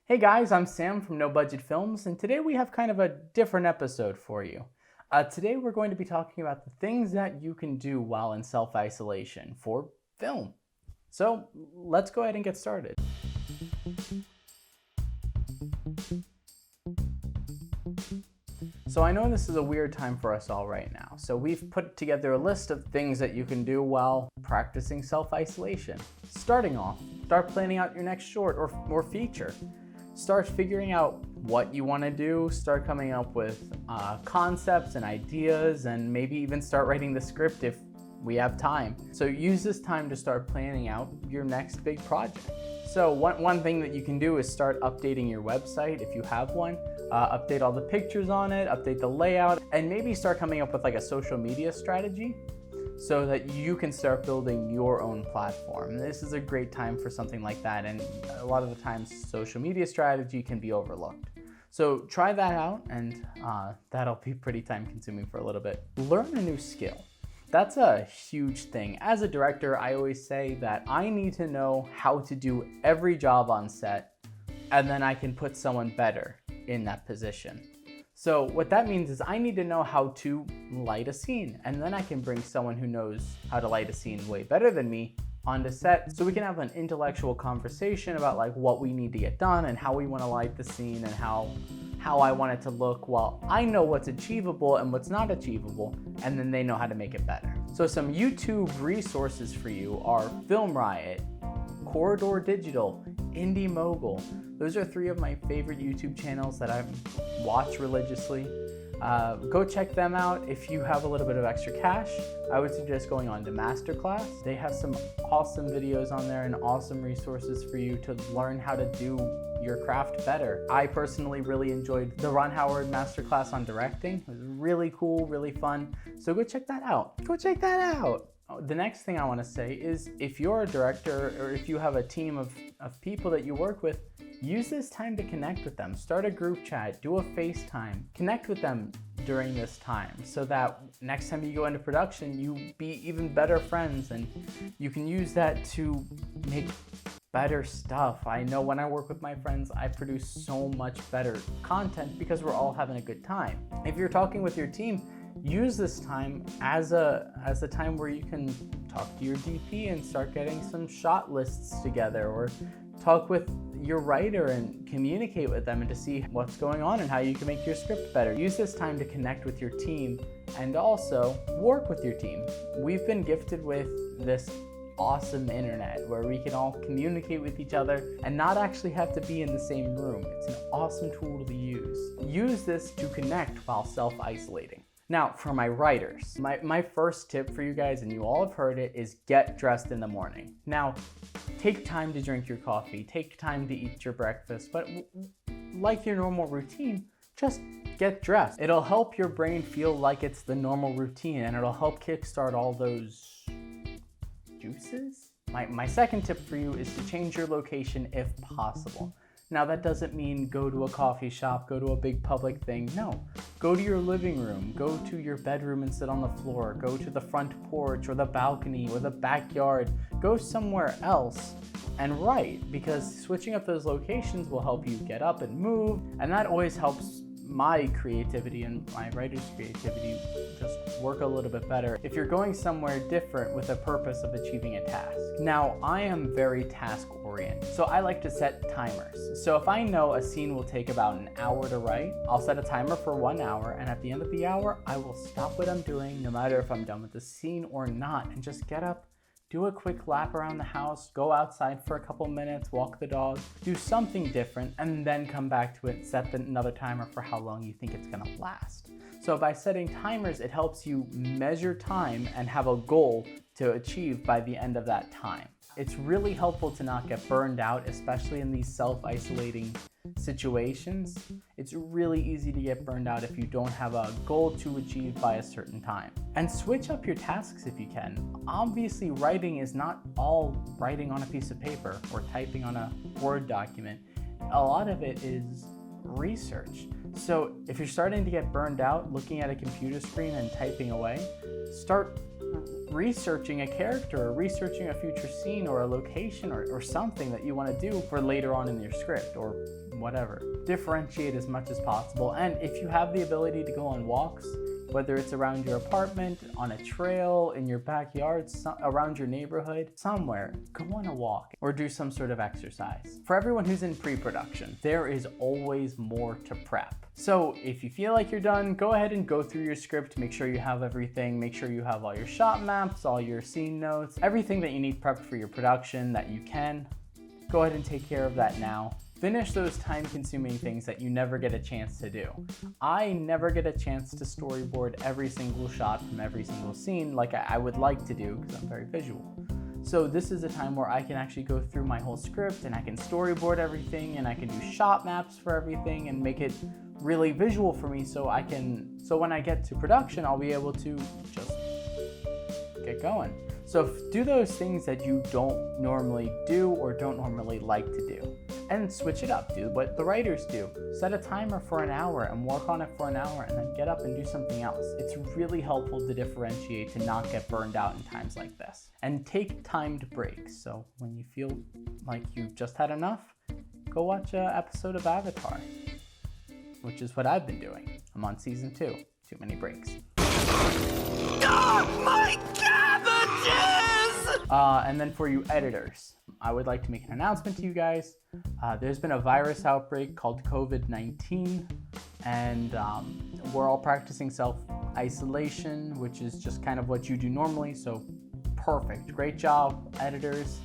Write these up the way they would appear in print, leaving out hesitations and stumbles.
Hey guys, I'm Sam from No Budget Films, and today we have kind of a different episode for you. Today we're going to be talking about the things that you can do while in self-isolation for film. So let's go ahead and get started. So I know this is a weird time for us all right now, so we've put together a list of things that you can do while practicing self-isolation. Starting off, start planning out your next short or feature. Start figuring out what you want to do, start coming up with concepts and ideas, and maybe even start writing the script if we have time. So use this time to start planning out your next big project. So one thing that you can do is start updating your website if you have one. Update all the pictures on it, update the layout, and maybe start coming up with like a social media strategy so that you can start building your own platform. This is a great time for something like that, and a lot of the times social media strategy can be overlooked. So try that out, and that'll be pretty time consuming for a little bit. Learn a new skill. That's a huge thing. As a director, I always say that I need to know how to do every job on set, and then I can put someone better in that position. So what that means is I need to know how to light a scene, and then I can bring someone who knows how to light a scene way better than me onto set, so we can have an intellectual conversation about like what we need to get done and how we want to light the scene and how I want it to look, while I know what's achievable and what's not achievable, and then they know how to make it better. So some YouTube resources for you are Film Riot, Corridor Digital, Indie Mogul. Those are three of my favorite YouTube channels that I watch religiously. Go check them out. If you have a little bit of extra cash, I would suggest going on to Masterclass. They have some awesome videos on there and awesome resources for you to learn how to do your craft better. I personally really enjoyed the Ron Howard Masterclass on directing. It was really cool, really fun. So go check that out. Go check that out. The next thing I want to say is if you're a director or if you have a team of people that you work with, use this time to connect with them. Start a group chat, do a FaceTime, connect with them during this time so that next time you go into production, you be even better friends and you can use that to make better stuff. I know when I work with my friends, I produce so much better content because we're all having a good time. If you're talking with your team, use this time as a time where you can talk to your DP and start getting some shot lists together, or talk with your writer and communicate with them and to see what's going on and how you can make your script better. Use this time to connect with your team and also work with your team. We've been gifted with this awesome internet where we can all communicate with each other and not actually have to be in the same room. It's an awesome tool to use. Use this to connect while self-isolating. Now, for my writers, my first tip for you guys, and you all have heard it, is get dressed in the morning. Now, take time to drink your coffee, take time to eat your breakfast, but like your normal routine, just get dressed. It'll help your brain feel like it's the normal routine, and it'll help kickstart all those juices. My second tip for you is to change your location if possible. Now that doesn't mean go to a coffee shop, go to a big public thing. No, go to your living room, go to your bedroom and sit on the floor, go to the front porch or the balcony or the backyard, go somewhere else and write, because switching up those locations will help you get up and move, and that always helps my creativity and my writer's creativity just work a little bit better if you're going somewhere different with a purpose of achieving a task. Now, I am very task oriented, so I like to set timers. So if I know a scene will take about an hour to write, I'll set a timer for 1 hour, and at the end of the hour, I will stop what I'm doing, no matter if I'm done with the scene or not, and just get up, do a quick lap around the house, go outside for a couple minutes, walk the dog, do something different, and then come back to it, set another timer for how long you think it's gonna last. So by setting timers, it helps you measure time and have a goal to achieve by the end of that time. It's really helpful to not get burned out, especially in these self-isolating situations. It's really easy to get burned out if you don't have a goal to achieve by a certain time. And switch up your tasks if you can. Obviously, writing is not all writing on a piece of paper or typing on a Word document. A lot of it is research. So if you're starting to get burned out looking at a computer screen and typing away, start researching a character or researching a future scene or a location or something that you want to do for later on in your script or whatever. Differentiate as much as possible, and if you have the ability to go on walks, whether it's around your apartment, on a trail, in your backyard, around your neighborhood, somewhere, go on a walk or do some sort of exercise. For everyone who's in pre-production, there is always more to prep. So if you feel like you're done, go ahead and go through your script, make sure you have everything, make sure you have all your shot maps, all your scene notes, everything that you need prepped for your production that you can. Go ahead and take care of that now. Finish those time-consuming things that you never get a chance to do. I never get a chance to storyboard every single shot from every single scene like I would like to do because I'm very visual. So this is a time where I can actually go through my whole script and I can storyboard everything and I can do shot maps for everything and make it really visual for me so when I get to production, I'll be able to just get going. So do those things that you don't normally do or don't normally like to do. And switch it up, do what the writers do. Set a timer for an hour and work on it for an hour and then get up and do something else. It's really helpful to differentiate, to not get burned out in times like this. And take timed breaks. So when you feel like you've just had enough, go watch an episode of Avatar, which is what I've been doing. I'm on season 2. Too many breaks. God, my cabbages! And then for you editors, I would like to make an announcement to you guys. There's been a virus outbreak called COVID-19, and we're all practicing self-isolation, which is just kind of what you do normally, so perfect. Great job, editors.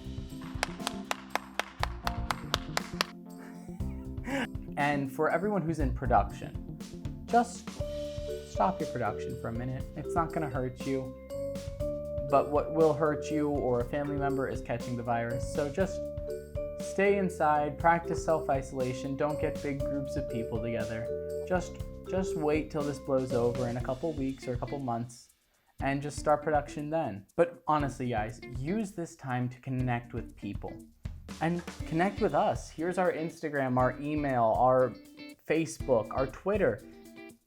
And for everyone who's in production, just stop your production for a minute. It's not gonna hurt you. But what will hurt you or a family member is catching the virus. So just stay inside, practice self-isolation, don't get big groups of people together. Just wait till this blows over in a couple weeks or a couple months and just start production then. But honestly, guys, use this time to connect with people and connect with us. Here's our Instagram, our email, our Facebook, our Twitter.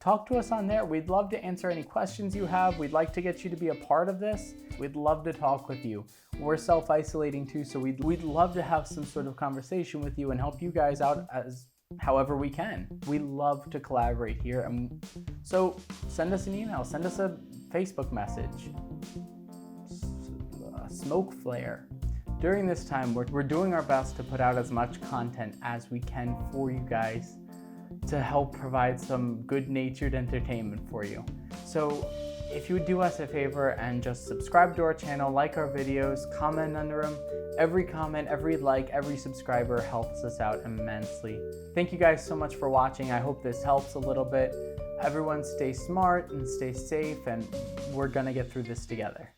Talk to us on there. We'd love to answer any questions you have. We'd like to get you to be a part of this. We'd love to talk with you. We're self-isolating too, so we'd love to have some sort of conversation with you and help you guys out as however we can. We love to collaborate here. So send us an email, send us a Facebook message, smoke flare. During this time, we're doing our best to put out as much content as we can for you guys, to help provide some good-natured entertainment for you. So if you would do us a favor and just subscribe to our channel, like our videos, comment under them. Every comment, every like, every subscriber helps us out immensely. Thank you guys so much for watching. I hope this helps a little bit. Everyone stay smart and stay safe, and we're gonna get through this together.